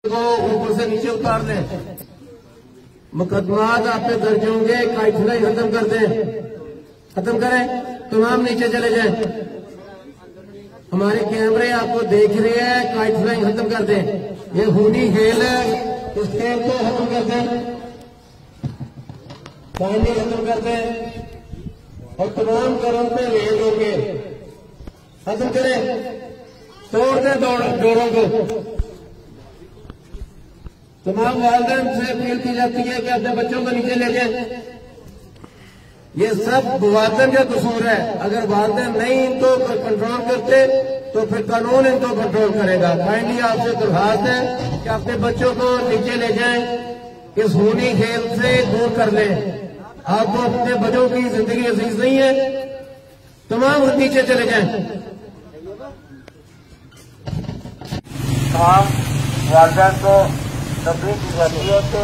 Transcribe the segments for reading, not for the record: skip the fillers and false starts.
को ऊपर से नीचे उतार लें, मुकदमात आप पे दर्ज होंगे, काइटलाई खत्म कर दें, खत्म करें, तमाम नीचे चले जाएं। हमारे कैमरे आपको देख रहे हैं, काइटलाई खत्म कर दें। ये खूनी खेल है, इस खेल को खत्म कर दें, पानी खत्म कर दें और तमाम घरों पे रेड होंगे, खत्म करें, तोड़ दें डोरों को। तमाम वालिदैन से अपील की जाती है कि अपने बच्चों को नीचे ले जाएं। ये सब वालिदैन का कसूर है। अगर वालिदैन नहीं इनको कंट्रोल करते तो फिर कानून इनको कंट्रोल करेगा। काइंडली आपसे दरखास्त है कि अपने बच्चों को नीचे ले जाएं, इस खूनी खेल से दूर कर लें। आपको अपने बच्चों की जिंदगी अजीज नहीं है, तमाम नीचे चले जाएं। तमाम वालिदैन को तस्वीर की जाती है कि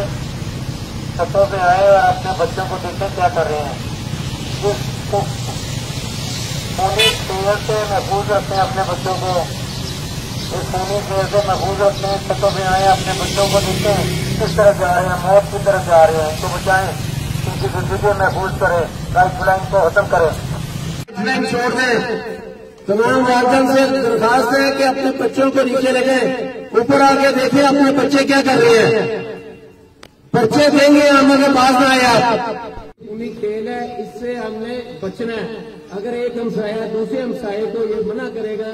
छतों पे आए और अपने बच्चों को देखें क्या कर रहे हैं। इसको खूनी खेल से महफूज रखें अपने बच्चों को, इस खूनी खेल से महफूज रखें। छतों पे आए, अपने बच्चों को देखें किस तरफ जा रहे हैं, मौत की तरफ जा रहे हैं, इनको बचाएं, उनकी जिंदगी महफूज करें, लाइफ को खत्म करें, छोड़ दें। तमाम वालिदैन से दरखास्त है कि अपने बच्चों को नीचे ले जाएं। ऊपर आके देखें अपने बच्चे क्या कर रहे हैं, बच्चे देंगे हम के पास ना आए आप। खूनी खेल है, इससे हमने बचना है। अगर एक हमसाया दूसरे हमसाए को ये मना करेगा